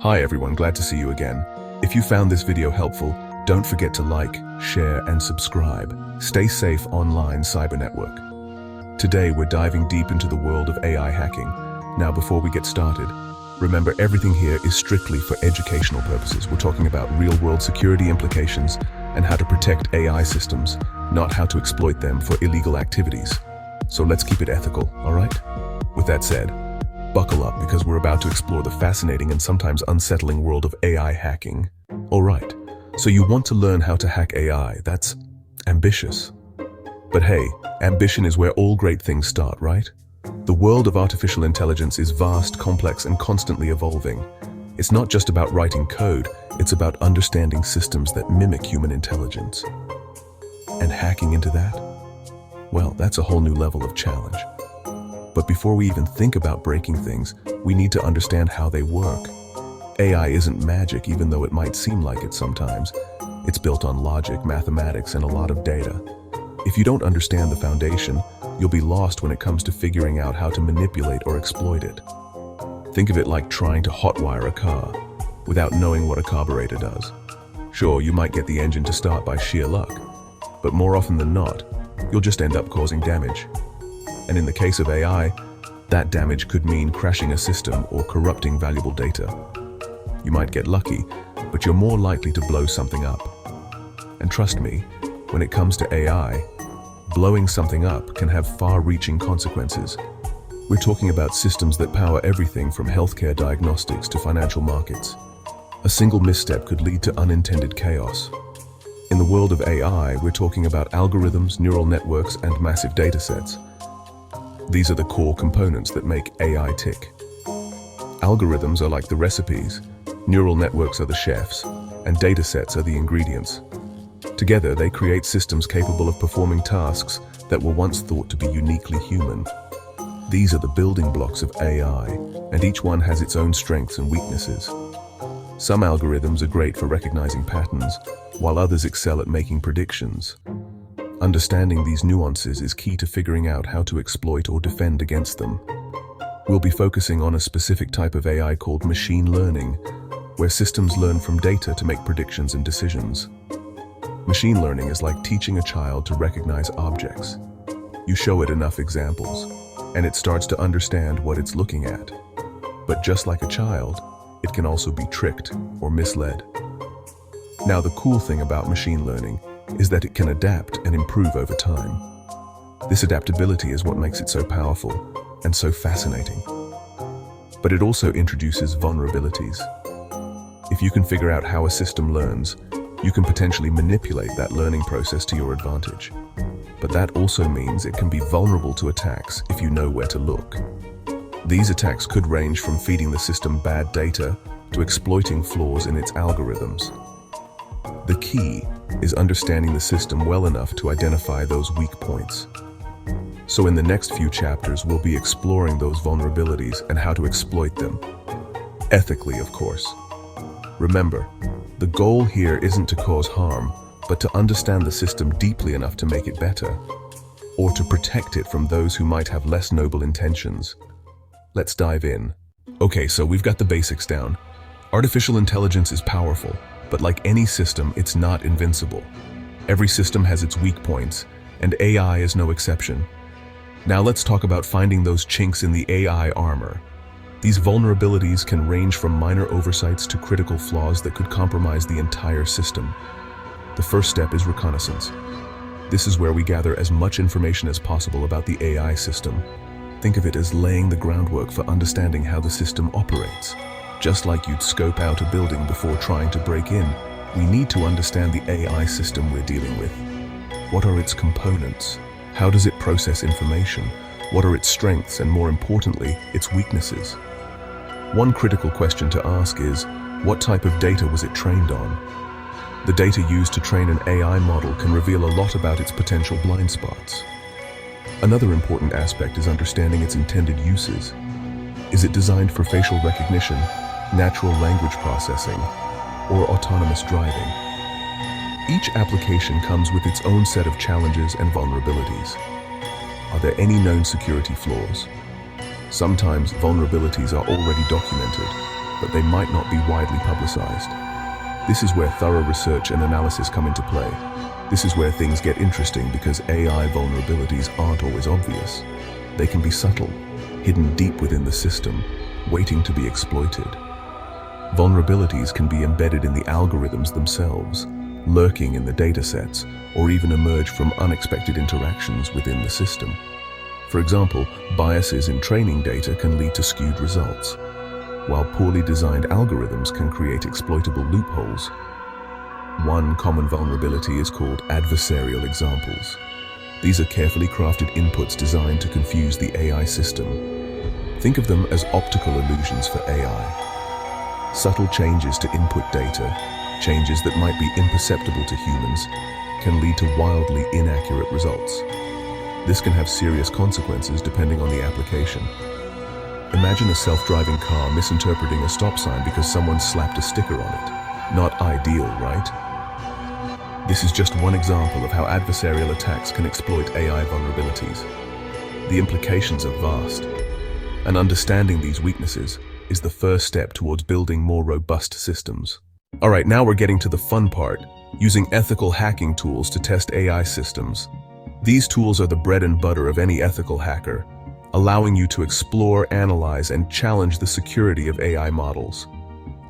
Hi everyone, glad to see you again. If you found this video helpful, don't forget to like, share, and subscribe. Stay safe online, cyber network. Today we're diving deep into the world of AI hacking. Now before we get started, remember everything here is strictly for educational purposes. We're talking about real-world security implications and how to protect AI systems, not how to exploit them for illegal activities. So let's keep it ethical, all right? With that said, buckle up because we're about to explore the fascinating and sometimes unsettling world of AI hacking. All right, so you want to learn how to hack AI. That's ambitious. But hey, ambition is where all great things start, right? The world of artificial intelligence is vast, complex, and constantly evolving. It's not just about writing code, it's about understanding systems that mimic human intelligence. And hacking into that? Well, that's a whole new level of challenge. But before we even think about breaking things, we need to understand how they work. AI isn't magic, even though it might seem like it sometimes. It's built on logic, mathematics, and a lot of data. If you don't understand the foundation, you'll be lost when it comes to figuring out how to manipulate or exploit it. Think of it like trying to hotwire a car without knowing what a carburetor does. Sure, you might get the engine to start by sheer luck, but more often than not, you'll just end up causing damage. And in the case of AI, that damage could mean crashing a system or corrupting valuable data. You might get lucky, but you're more likely to blow something up. And trust me, when it comes to AI, blowing something up can have far-reaching consequences. We're talking about systems that power everything from healthcare diagnostics to financial markets. A single misstep could lead to unintended chaos. In the world of AI, we're talking about algorithms, neural networks, and massive datasets. These are the core components that make AI tick. Algorithms are like the recipes, neural networks are the chefs, and datasets are the ingredients. Together, they create systems capable of performing tasks that were once thought to be uniquely human. These are the building blocks of AI, and each one has its own strengths and weaknesses. Some algorithms are great for recognizing patterns, while others excel at making predictions. Understanding these nuances is key to figuring out how to exploit or defend against them. We'll be focusing on a specific type of AI called machine learning, where systems learn from data to make predictions and decisions. Machine learning is like teaching a child to recognize objects. You show it enough examples, and it starts to understand what it's looking at. But just like a child, it can also be tricked or misled. Now, the cool thing about machine learning is that it can adapt and improve over time. This adaptability is what makes it so powerful and so fascinating. But it also introduces vulnerabilities. If you can figure out how a system learns, you can potentially manipulate that learning process to your advantage. But that also means it can be vulnerable to attacks if you know where to look. These attacks could range from feeding the system bad data to exploiting flaws in its algorithms. The key is understanding the system well enough to identify those weak points. So in the next few chapters, we'll be exploring those vulnerabilities and how to exploit them. Ethically, of course. Remember, the goal here isn't to cause harm, but to understand the system deeply enough to make it better, or to protect it from those who might have less noble intentions. Let's dive in. Okay, so we've got the basics down. Artificial intelligence is powerful, but like any system, it's not invincible. Every system has its weak points, and AI is no exception. Now let's talk about finding those chinks in the AI armor. These vulnerabilities can range from minor oversights to critical flaws that could compromise the entire system. The first step is reconnaissance. This is where we gather as much information as possible about the AI system. Think of it as laying the groundwork for understanding how the system operates. Just like you'd scope out a building before trying to break in, we need to understand the AI system we're dealing with. What are its components? How does it process information? What are its strengths and, more importantly, its weaknesses? One critical question to ask is, what type of data was it trained on? The data used to train an AI model can reveal a lot about its potential blind spots. Another important aspect is understanding its intended uses. Is it designed for facial recognition, natural language processing, or autonomous driving? Each application comes with its own set of challenges and vulnerabilities. Are there any known security flaws? Sometimes vulnerabilities are already documented, but they might not be widely publicized. This is where thorough research and analysis come into play. This is where things get interesting because AI vulnerabilities aren't always obvious. They can be subtle, hidden deep within the system, waiting to be exploited. Vulnerabilities can be embedded in the algorithms themselves, lurking in the datasets, or even emerge from unexpected interactions within the system. For example, biases in training data can lead to skewed results, while poorly designed algorithms can create exploitable loopholes. One common vulnerability is called adversarial examples. These are carefully crafted inputs designed to confuse the AI system. Think of them as optical illusions for AI. Subtle changes to input data, changes that might be imperceptible to humans, can lead to wildly inaccurate results. This can have serious consequences depending on the application. Imagine a self-driving car misinterpreting a stop sign because someone slapped a sticker on it. Not ideal, right? This is just one example of how adversarial attacks can exploit AI vulnerabilities. The implications are vast, and understanding these weaknesses is the first step towards building more robust systems. Alright, now we're getting to the fun part, using ethical hacking tools to test AI systems. These tools are the bread and butter of any ethical hacker, allowing you to explore, analyze, and challenge the security of AI models.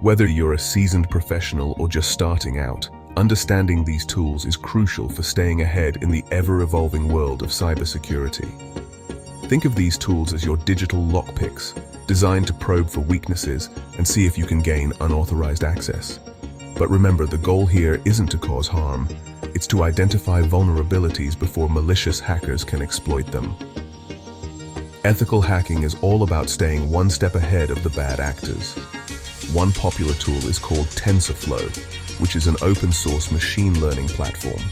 Whether you're a seasoned professional or just starting out, understanding these tools is crucial for staying ahead in the ever-evolving world of cybersecurity. Think of these tools as your digital lockpicks, designed to probe for weaknesses and see if you can gain unauthorized access. But remember, the goal here isn't to cause harm. It's to identify vulnerabilities before malicious hackers can exploit them. Ethical hacking is all about staying one step ahead of the bad actors. One popular tool is called TensorFlow, which is an open-source machine learning platform.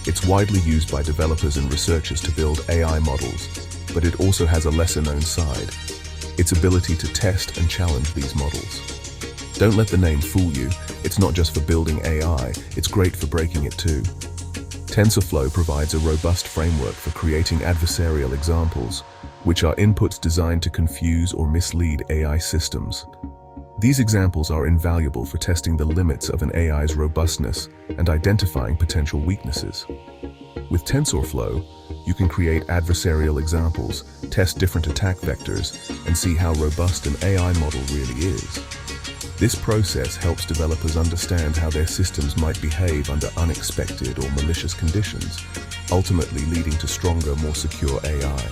It's widely used by developers and researchers to build AI models, but it also has a lesser-known side: its ability to test and challenge these models. Don't let the name fool you. It's not just for building AI, it's great for breaking it too. TensorFlow provides a robust framework for creating adversarial examples, which are inputs designed to confuse or mislead AI systems. These examples are invaluable for testing the limits of an AI's robustness and identifying potential weaknesses. With TensorFlow, you can create adversarial examples, test different attack vectors, and see how robust an AI model really is. This process helps developers understand how their systems might behave under unexpected or malicious conditions, ultimately leading to stronger, more secure AI.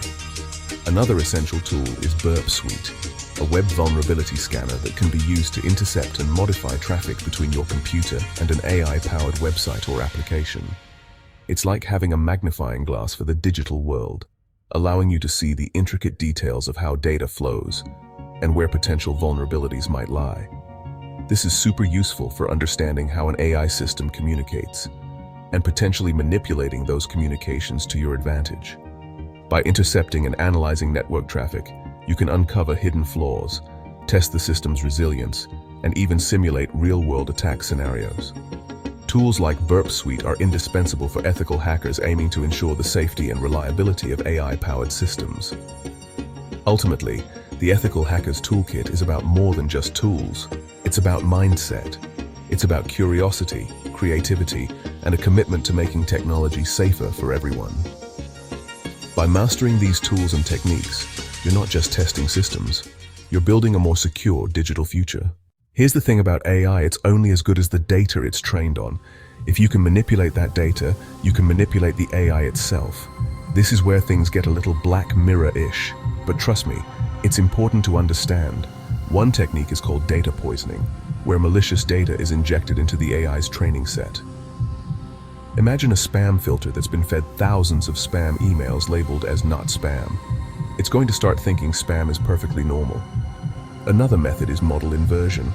Another essential tool is Burp Suite, a web vulnerability scanner that can be used to intercept and modify traffic between your computer and an AI-powered website or application. It's like having a magnifying glass for the digital world, allowing you to see the intricate details of how data flows and where potential vulnerabilities might lie. This is super useful for understanding how an AI system communicates and potentially manipulating those communications to your advantage. By intercepting and analyzing network traffic, you can uncover hidden flaws, test the system's resilience, and even simulate real-world attack scenarios. Tools like Burp Suite are indispensable for ethical hackers aiming to ensure the safety and reliability of AI-powered systems. Ultimately, the Ethical Hacker's Toolkit is about more than just tools. It's about mindset. It's about curiosity, creativity, and a commitment to making technology safer for everyone. By mastering these tools and techniques, you're not just testing systems, you're building a more secure digital future. Here's the thing about AI, it's only as good as the data it's trained on. If you can manipulate that data, you can manipulate the AI itself. This is where things get a little Black Mirror-ish. But trust me, it's important to understand. One technique is called data poisoning, where malicious data is injected into the AI's training set. Imagine a spam filter that's been fed thousands of spam emails labeled as not spam. It's going to start thinking spam is perfectly normal. Another method is model inversion,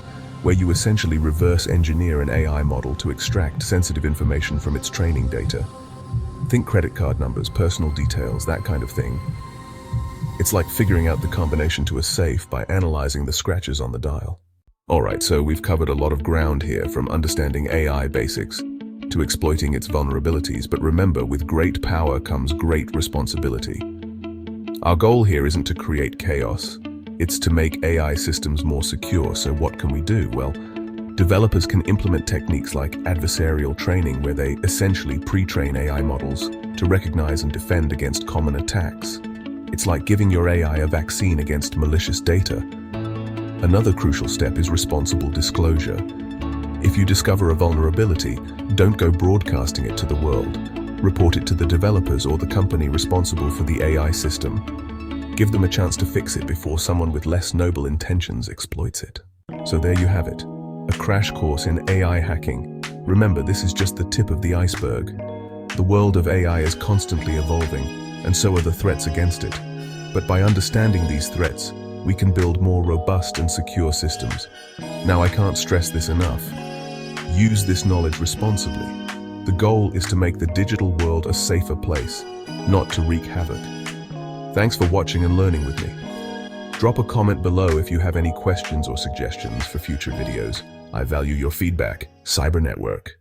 where you essentially reverse engineer an AI model to extract sensitive information from its training data. Think credit card numbers, personal details, that kind of thing. It's like figuring out the combination to a safe by analyzing the scratches on the dial. Alright, so we've covered a lot of ground here, from understanding AI basics to exploiting its vulnerabilities, but remember, with great power comes great responsibility. Our goal here isn't to create chaos, It's to make AI systems more secure. So what can we do? Well, developers can implement techniques like adversarial training, where they essentially pre-train AI models to recognize and defend against common attacks. It's like giving your AI a vaccine against malicious data. Another crucial step is responsible disclosure. If you discover a vulnerability, don't go broadcasting it to the world. Report it to the developers or the company responsible for the AI system. Give them a chance to fix it before someone with less noble intentions exploits it. So there you have it, a crash course in AI hacking. Remember, this is just the tip of the iceberg. The world of AI is constantly evolving, and so are the threats against it. But by understanding these threats, we can build more robust and secure systems. Now, I can't stress this enough. Use this knowledge responsibly. The goal is to make the digital world a safer place, not to wreak havoc. Thanks for watching and learning with me. Drop a comment below if you have any questions or suggestions for future videos. I value your feedback. Cyber Network.